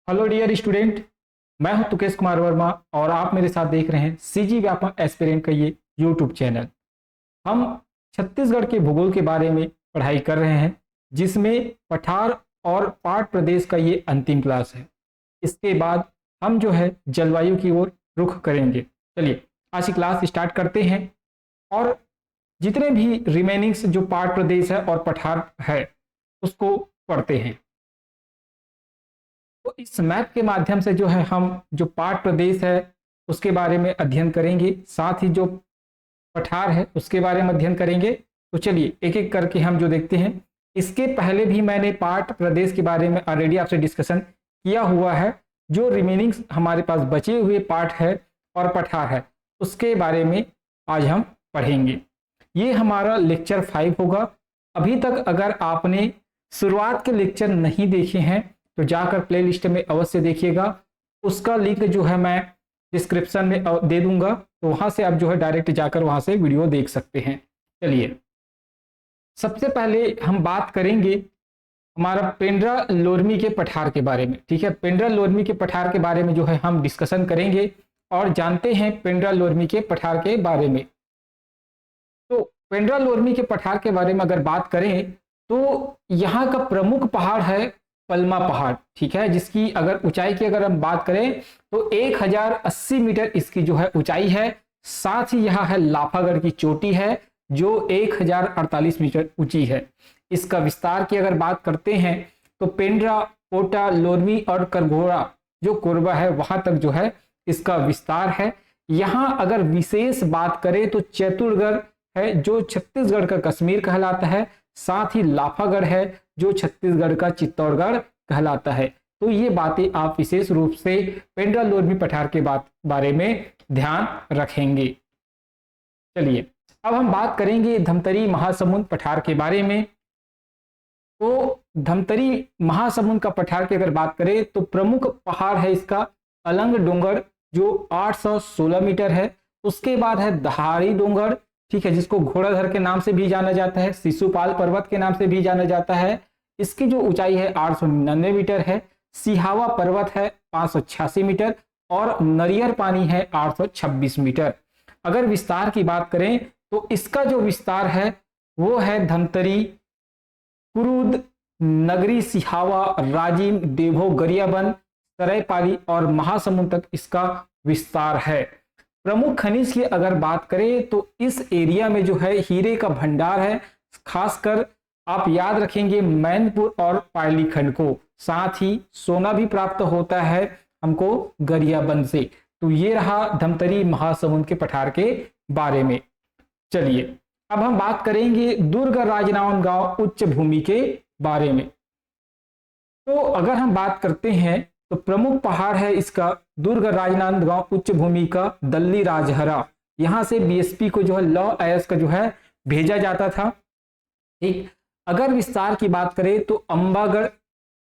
Hello dear student. मैं हूं तुकेश कुमार वर्मा और आप मेरे साथ देख रहे हैं सीजी व्यापक एस्पिरेंट का ये यूट्यूब चैनल। हम छत्तीसगढ़ के भूगोल के बारे में पढ़ाई कर रहे हैं, जिसमें पठार और पाट प्रदेश का ये अंतिम क्लास है। इसके बाद हम जो है जलवायु की ओर रुख करेंगे। चलिए आज की क्लास स्टार्ट करते हैं और जितने भी रिमेनिंग्स जो पाट प्रदेश है और पठार है उसको पढ़ते हैं। तो इस मैप के माध्यम से जो है हम जो पाट प्रदेश है उसके बारे में अध्ययन करेंगे, साथ ही जो पठार है उसके बारे में अध्ययन करेंगे। तो चलिए एक एक करके हम जो देखते हैं। इसके पहले भी मैंने पाट प्रदेश के बारे में ऑलरेडी आपसे डिस्कशन किया हुआ है। जो रिमेनिंग हमारे पास बचे हुए पार्ट है और पठार है उसके बारे में आज हम पढ़ेंगे। ये हमारा लेक्चर 5 होगा। अभी तक अगर आपने शुरुआत के लेक्चर नहीं देखे हैं तो जाकर प्लेलिस्ट में अवश्य देखिएगा। उसका लिंक जो है मैं डिस्क्रिप्शन में दे दूंगा, तो वहां से आप जो है डायरेक्ट जाकर वहां से वीडियो देख सकते हैं। चलिए सबसे पहले हम बात करेंगे हमारा पेंड्रा लोरमी के पठार के बारे में। ठीक है, पेंड्रा लोरमी के पठार के बारे में जो है हम डिस्कशन करेंगे और जानते हैं पेंड्रा लोरमी के पठार के बारे में। तो पेंड्रा लोरमी के पठार के बारे में अगर बात करें तो यहाँ का प्रमुख पहाड़ है पलमा पहाड़। ठीक है, जिसकी अगर ऊंचाई की अगर हम बात करें तो 1080 मीटर इसकी जो है ऊंचाई है। साथ ही यहाँ है लाफागढ़ की चोटी है जो 1048 मीटर ऊंची है। इसका विस्तार की अगर बात करते हैं तो पेंड्रा, कोटा, लोरमी और करघोड़ा जो कोरबा है वहां तक जो है इसका विस्तार है। यहाँ अगर विशेष बात करें तो चैतुरगढ़ है जो छत्तीसगढ़ का कश्मीर कहलाता है। साथ ही लाफागढ़ है जो छत्तीसगढ़ का चित्तौड़गढ़ कहलाता है। तो ये बातें आप विशेष रूप से पेंड्रा लोरमी पठार के बारे में ध्यान रखेंगे। चलिए अब हम बात करेंगे धमतरी महासमुंद पठार के बारे में। तो धमतरी महासमुंद का पठार की अगर बात करें तो प्रमुख पहाड़ है इसका अलंग डोंगर जो 816 मीटर है। उसके बाद है दहाड़ी डोंगर, ठीक है, जिसको घोड़ाधर के नाम से भी जाना जाता है, शिशुपाल पर्वत के नाम से भी जाना जाता है। इसकी जो ऊंचाई है 899 मीटर है। सिहावा पर्वत है 586 मीटर और नरियर पानी है 826 मीटर। अगर विस्तार की बात करें तो इसका जो विस्तार है वो है धमतरी, कुरुद, नगरी, सिहावा, राजिम, देवो, गरियाबंद, सरायपाली और महासमुंद तक इसका विस्तार है। प्रमुख खनिज की अगर बात करें तो इस एरिया में जो है हीरे का भंडार है। खासकर आप याद रखेंगे मैनपुर और पायली खंड को। साथ ही सोना भी प्राप्त होता है हमको गरियाबंद से। तो ये रहा धमतरी महासमुंद के पठार के बारे में। चलिए अब हम बात करेंगे दुर्ग राजनांदगांव उच्च भूमि के बारे में। तो अगर हम बात करते हैं तो प्रमुख पहाड़ है इसका दुर्ग राजनांदगांव उच्च भूमि का दल्ली राजहरा। यहां से बीएसपी को जो है लॉ आयस का जो है भेजा जाता था। ठीक, अगर विस्तार की बात करें तो अंबागढ़,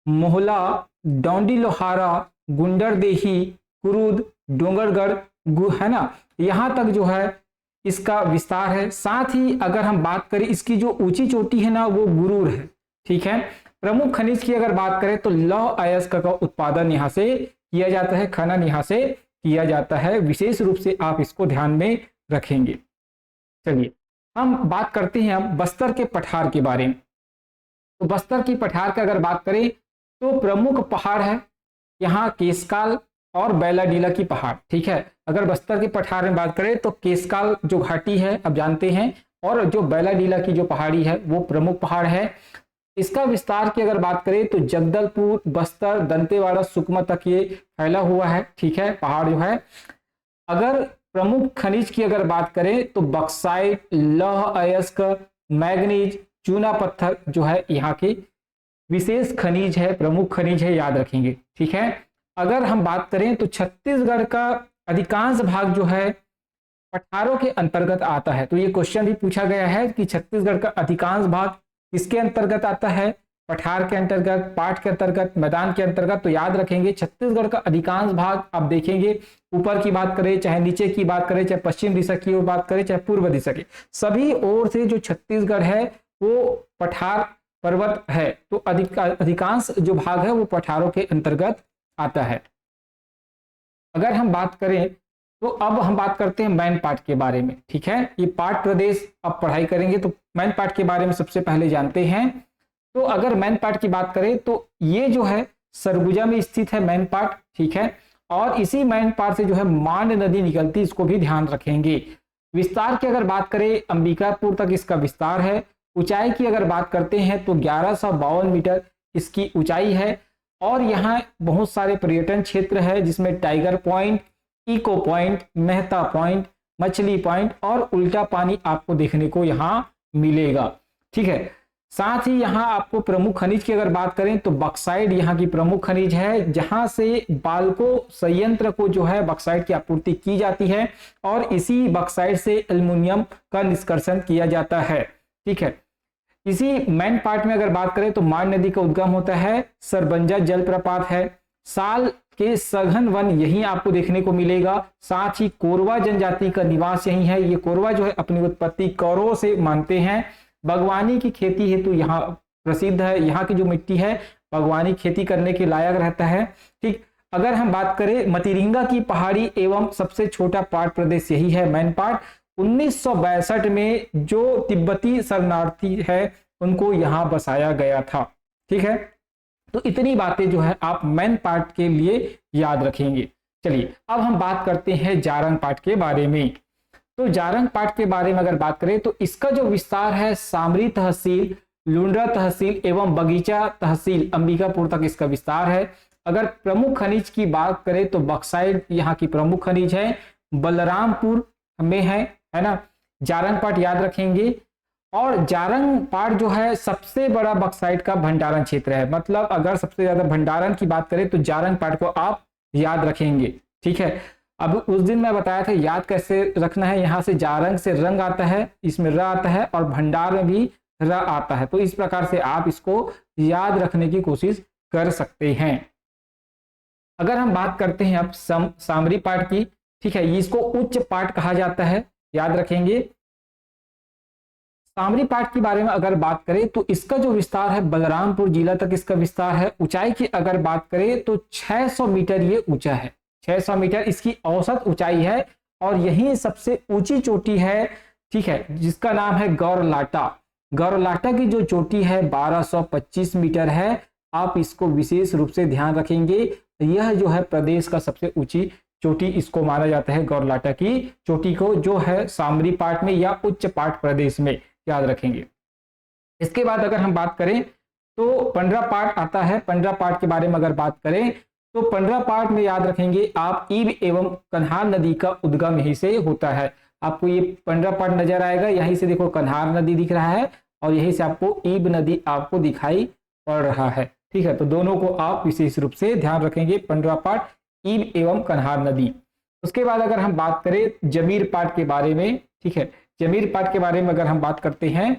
मोहला, डौंडी लोहारा, गुंडरदेही, कुरुद, डोंगरगढ़ है ना, यहां तक जो है इसका विस्तार है। साथ ही अगर हम बात करें इसकी जो ऊंची चोटी है ना वो गुरूर है। ठीक है, प्रमुख खनिज की अगर बात करें तो लौह अयस्क का उत्पादन यहाँ से किया जाता है, खनन यहाँ से किया जाता है। विशेष रूप से आप इसको ध्यान में रखेंगे। चलिए हम बात करते हैं अब बस्तर के पठार के बारे में। तो बस्तर की पठार का अगर बात करें तो प्रमुख पहाड़ है यहाँ केसकाल और बैलाडीला की पहाड़। ठीक है, अगर बस्तर के पठार में बात करें तो केसकाल जो घाटी है अब जानते हैं, और जो बैलाडीला की जो पहाड़ी है वो प्रमुख पहाड़ है। इसका विस्तार की अगर बात करें तो जगदलपुर, बस्तर, दंतेवाड़ा, सुकमा तक ये फैला हुआ है। ठीक है, पहाड़ जो है। अगर प्रमुख खनिज की अगर बात करें तो बक्साइट, लौह अयस्क, मैग्नीज, चूना पत्थर जो है यहाँ के विशेष खनिज है, प्रमुख खनिज है, याद रखेंगे। ठीक है, अगर हम बात करें तो छत्तीसगढ़ का अधिकांश भाग जो है पठारों के अंतर्गत आता है। तो ये क्वेश्चन भी पूछा गया है कि छत्तीसगढ़ का अधिकांश भाग किसके अंतर्गत आता है, पठार के अंतर्गत, पाट के अंतर्गत, मैदान के अंतर्गत। तो याद रखेंगे छत्तीसगढ़ का अधिकांश भाग आप देखेंगे, ऊपर की बात करें चाहे नीचे की बात करें, चाहे पश्चिम दिशा की ओर बात करें चाहे पूर्व दिशा की, सभी ओर से जो छत्तीसगढ़ है वो पठार पर्वत है। तो अधिकांश जो भाग है वो पठारों के अंतर्गत आता है। अगर हम बात करें तो अब हम बात करते हैं मैन पाट के बारे में। ठीक है, ये पाट प्रदेश अब पढ़ाई करेंगे तो मैन पाट के बारे में सबसे पहले जानते हैं। तो अगर मैन पाट की बात करें तो ये जो है सरगुजा में स्थित है मैन पाट। ठीक है, और इसी मैन पाट से जो है मांड नदी निकलती, इसको भी ध्यान रखेंगे। विस्तार की अगर बात करें अंबिकापुर तक इसका विस्तार है। ऊंचाई की अगर बात करते हैं तो 1152 मीटर इसकी ऊंचाई है। और यहाँ बहुत सारे पर्यटन क्षेत्र है जिसमें tiger point, echo point, Mehta point, मछली पॉइंट और उल्टा पानी आपको देखने को यहाँ मिलेगा। ठीक है, साथ ही यहाँ आपको प्रमुख खनिज की अगर बात करें तो बक्साइट यहाँ की प्रमुख खनिज है, जहां से बाल्को संयंत्र को जो है बक्साइट की आपूर्ति की जाती है और इसी बक्साइट से एल्युमिनियम का निष्कर्षण किया जाता है। ठीक है, इसी मैन पार्ट में अगर बात करें तो मांड नदी का उद्गम होता है, सरबंजा जलप्रपात है, साल के सघन वन यही आपको देखने को मिलेगा। साथ ही कोरवा जनजाति का निवास यही है। ये कोरवा जो है अपनी उत्पत्ति कौरों से मानते हैं। बागवानी की खेती हेतु यहाँ प्रसिद्ध है। यहाँ की जो मिट्टी है बागवानी खेती करने के लायक रहता है। ठीक, अगर हम बात करें मतिरिंगा की पहाड़ी एवं सबसे छोटा पाट प्रदेश यही है मैन पाट। 1962 में जो तिब्बती शरणार्थी है उनको यहाँ बसाया गया था। ठीक है, तो इतनी बातें जो है आप मैन पार्ट के लिए याद रखेंगे। चलिए अब हम बात करते हैं जारंग पाट के बारे में। तो जारंग पाट के बारे में अगर बात करें तो इसका जो विस्तार है सामरी तहसील, लुंड्रा तहसील एवं बगीचा तहसील अंबिकापुर तक इसका विस्तार है। अगर प्रमुख खनिज की बात करें तो बक्साइट यहाँ की प्रमुख खनिज है, बलरामपुर में है ना। जारंग पाट याद रखेंगे। और जारंग पाट जो है सबसे बड़ा बक्साइट का भंडारण क्षेत्र है। मतलब अगर सबसे ज्यादा भंडारण की बात करें तो जारंग पाट को आप याद रखेंगे। ठीक है, अब उस दिन मैं बताया था याद कैसे रखना है। यहाँ से जारंग से रंग आता है, इसमें र आता है और भंडार में भी र आता है। तो इस प्रकार से आप इसको याद रखने की कोशिश कर सकते हैं। अगर हम बात करते हैं अब सामरी पाट की, ठीक है, इसको उच्च पाट कहा जाता है, याद रखेंगे। सामरी पाट के बारे में अगर बात करें तो इसका जो विस्तार है बलरामपुर जिला तक इसका विस्तार है। ऊंचाई की अगर बात करें तो 600 मीटर ये ऊंचा है। 600 मीटर इसकी औसत ऊंचाई है और यही सबसे ऊंची चोटी है। ठीक है, जिसका नाम है गौरलाटा। गौरलाटा की जो चोटी है 1225 मीटर है। आप इसको विशेष रूप से ध्यान रखेंगे। यह जो है प्रदेश का सबसे ऊंची चोटी इसको माना जाता है, गौरलाटा की चोटी को, जो है सामरी पाट में या उच्च पाट प्रदेश में, याद रखेंगे। इसके बाद अगर हम बात करें तो पंडरा पाट आता है। पंडरा पाट के बारे में अगर बात करें तो पंडरा पाट में याद रखेंगे आप ईब एवं कन्हार नदी का उद्गम यहीं से होता है। आपको ये पंडरा पाट नजर आएगा, यहीं से देखो कन्हार नदी दिख रहा है और यहीं से आपको ईब नदी आपको दिखाई पड़ रहा है। ठीक है, तो दोनों को आप विशेष रूप से ध्यान रखेंगे, पंडरा पाट, ईब एवं कन्हार नदी। उसके बाद अगर हम बात करें जमीर पाट के बारे में, ठीक है, जमीर पाट के बारे में अगर हम बात करते हैं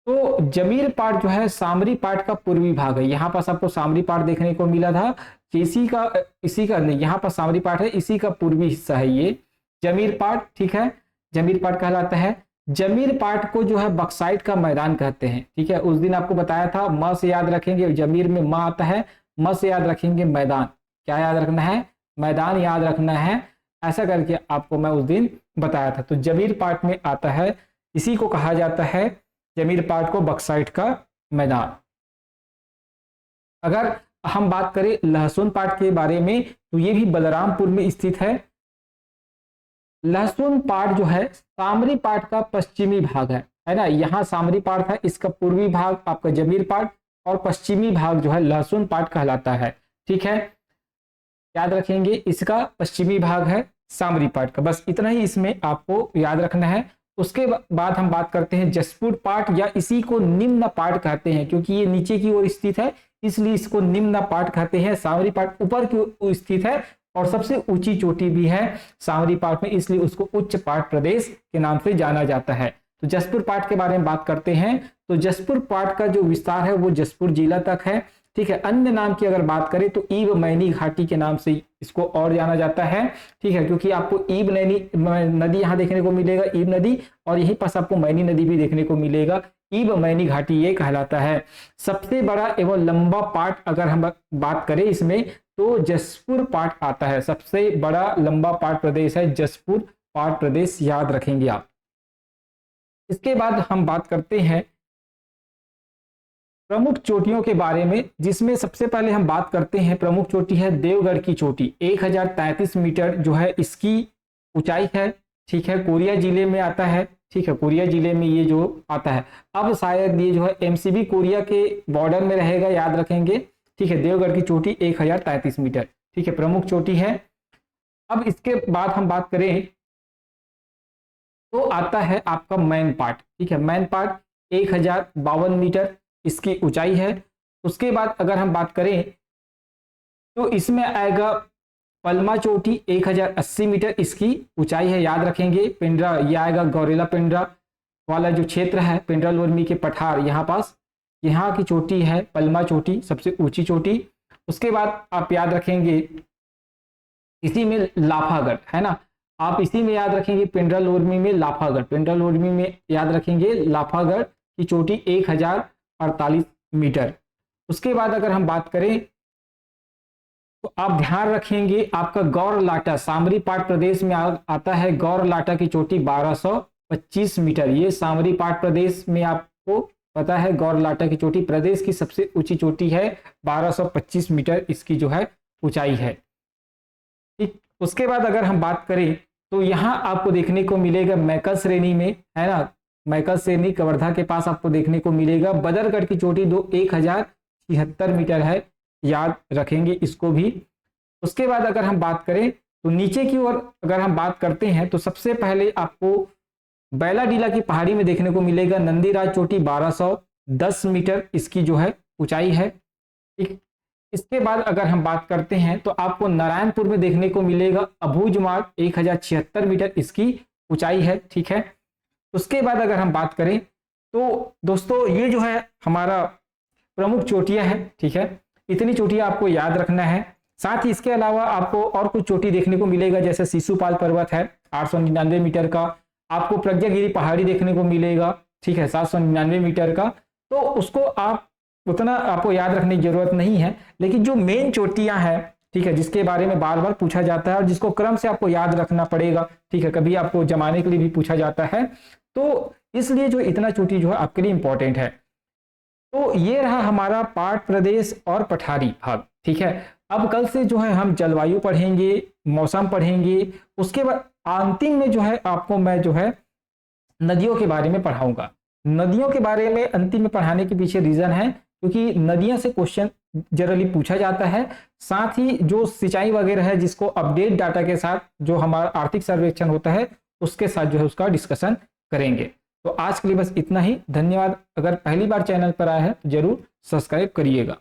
तो जमीर पाट जो है सामरी पाट का पूर्वी भाग है। यहाँ पास आपको सामरी पाट देखने को मिला था, इसी का नहीं, यहाँ पर सामरी पाट है, इसी का पूर्वी हिस्सा है ये जमीर पाट। ठीक है, जमीर पाट कहलाता है। जमीर पाट को जो है बक्साइट का मैदान कहते हैं। ठीक है, उस दिन आपको बताया था, म से याद रखेंगे, जमीर में म आता है, म से याद रखेंगे मैदान। क्या याद रखना है? मैदान याद रखना है। ऐसा करके आपको मैं उस दिन बताया था। तो जमीर पाट में आता है, इसी को कहा जाता है जमीर पाट को बक्साइट का मैदान। अगर हम बात करें लहसुन पाट के बारे में तो ये भी बलरामपुर में स्थित है। लहसुन पाट जो है सामरी पाट का पश्चिमी भाग है ना। यहाँ सामरी पाट था, इसका पूर्वी भाग आपका जमीर पाट और पश्चिमी भाग जो है लहसुन पाट कहलाता है। ठीक है, याद रखेंगे, इसका पश्चिमी भाग है सामरी पाट का। बस इतना ही इसमें आपको याद रखना है। उसके बाद हम बात करते हैं जसपुर पाट, या इसी को निम्न पाट कहते हैं क्योंकि ये नीचे की ओर स्थित है, इसलिए इसको निम्न पाट कहते हैं। सामरी पाट ऊपर की ओर स्थित है और सबसे ऊंची चोटी भी है सामरी पाट में, इसलिए उसको उच्च पाट प्रदेश के नाम से जाना जाता है। तो जसपुर पाट के बारे में बात करते हैं तो जसपुर पाट का जो विस्तार है वो जसपुर जिला तक है। ठीक है, अन्य नाम की अगर बात करें तो ईब मैनी घाटी के नाम से इसको और जाना जाता है। ठीक है, क्योंकि आपको ईब नदी यहाँ देखने को मिलेगा, ईब नदी, और यहीं पास आपको मैनी नदी भी देखने को मिलेगा। ईबमैनी घाटी ये कहलाता है। सबसे बड़ा एवं लंबा पार्ट अगर हम बात करें इसमें तो जसपुर पार्ट आता है। सबसे बड़ा लंबा पार्ट प्रदेश है जसपुर पार्ट प्रदेश, याद रखेंगे आप। इसके बाद हम बात करते हैं प्रमुख चोटियों के बारे में, जिसमें सबसे पहले हम बात करते हैं प्रमुख चोटी है देवगढ़ की चोटी। 1033 मीटर जो है इसकी ऊंचाई है, ठीक है, कोरिया जिले में आता है, ठीक है, कोरिया जिले में ये जो आता है। अब शायद ये जो है एमसीबी कोरिया के बॉर्डर में रहेगा, याद रखेंगे, ठीक है। देवगढ़ की चोटी 1033 मीटर, ठीक है, प्रमुख चोटी है। अब इसके बाद हम बात करें तो आता है आपका मैन पार्ट, ठीक है, मैन पार्ट 1052 मीटर इसकी ऊंचाई है। उसके बाद अगर हम बात करें तो इसमें आएगा पलमा चोटी 1080 मीटर इसकी ऊंचाई है, याद रखेंगे। पिंडरा ये आएगा, गौरेला पिंडरा वाला जो क्षेत्र है, पिंडरा लोरमी के पठार यहाँ पास, यहाँ की चोटी है पलमा चोटी, सबसे ऊंची चोटी। उसके बाद आप याद रखेंगे इसी में लाफागढ़ है ना, आप इसी में याद रखेंगे पिंडरा लोरमी में लाफागढ़, पिंडरा लोरमी में याद रखेंगे लाफागढ़ की चोटी 1048 मीटर। उसके बाद अगर हम बात करें तो आप ध्यान रखेंगे आपका गौरलाटा सामरी पाट प्रदेश में आता है। गौरलाटा की चोटी 1225 मीटर, ये सामरी पाट प्रदेश में आपको पता है। गौरलाटा की चोटी प्रदेश की सबसे ऊंची चोटी है, 1225 मीटर इसकी जो है ऊंचाई है, ठीक। उसके बाद अगर हम बात करें तो यहाँ आपको देखने को मिलेगा मैकल श्रेणी में, है ना, मैकल श्रेणी कवर्धा के पास आपको देखने को मिलेगा। बदरगढ़ की चोटी 1076 मीटर है, याद रखेंगे इसको भी। उसके बाद अगर हम बात करें तो नीचे की ओर अगर हम बात करते हैं तो सबसे पहले आपको बैलाडीला की पहाड़ी में देखने को मिलेगा नंदीराज चोटी 1210 मीटर इसकी जो है ऊंचाई है, ठीक। इसके बाद अगर हम बात करते हैं तो आपको नारायणपुर में देखने को मिलेगा अबूझ मार्ग 1076 मीटर इसकी ऊंचाई है, ठीक है। उसके बाद अगर हम बात करें तो दोस्तों ये जो है हमारा प्रमुख चोटियां हैं, ठीक है, इतनी चोटियां आपको याद रखना है। साथ ही इसके अलावा आपको और कुछ चोटी देखने को मिलेगा, जैसे शिशुपाल पर्वत है 899 मीटर का, आपको प्रज्ञागिरी पहाड़ी देखने को मिलेगा, ठीक है, 799 मीटर का। तो उसको आप उतना आपको याद रखने की जरूरत नहीं है, लेकिन जो मेन चोटियां हैं, ठीक है, जिसके बारे में बार बार पूछा जाता है और जिसको क्रम से आपको याद रखना पड़ेगा, ठीक है, कभी आपको जमाने के लिए भी पूछा जाता है, तो इसलिए जो इतना चोटी जो है आपके लिए इंपॉर्टेंट है। तो ये रहा हमारा पाट प्रदेश और पठारी भाग, ठीक है। अब कल से जो है हम जलवायु पढ़ेंगे, मौसम पढ़ेंगे, उसके बाद अंतिम में जो है आपको मैं जो है नदियों के बारे में पढ़ाऊंगा। नदियों के बारे में अंतिम में पढ़ाने के पीछे रीजन है क्योंकि नदियां से क्वेश्चन जनरली पूछा जाता है। साथ ही जो सिंचाई वगैरह है जिसको अपडेट डाटा के साथ जो हमारा आर्थिक सर्वेक्षण होता है उसके साथ जो है उसका डिस्कशन करेंगे। तो आज के लिए बस इतना ही, धन्यवाद। अगर पहली बार चैनल पर आया है तो जरूर सब्सक्राइब करिएगा।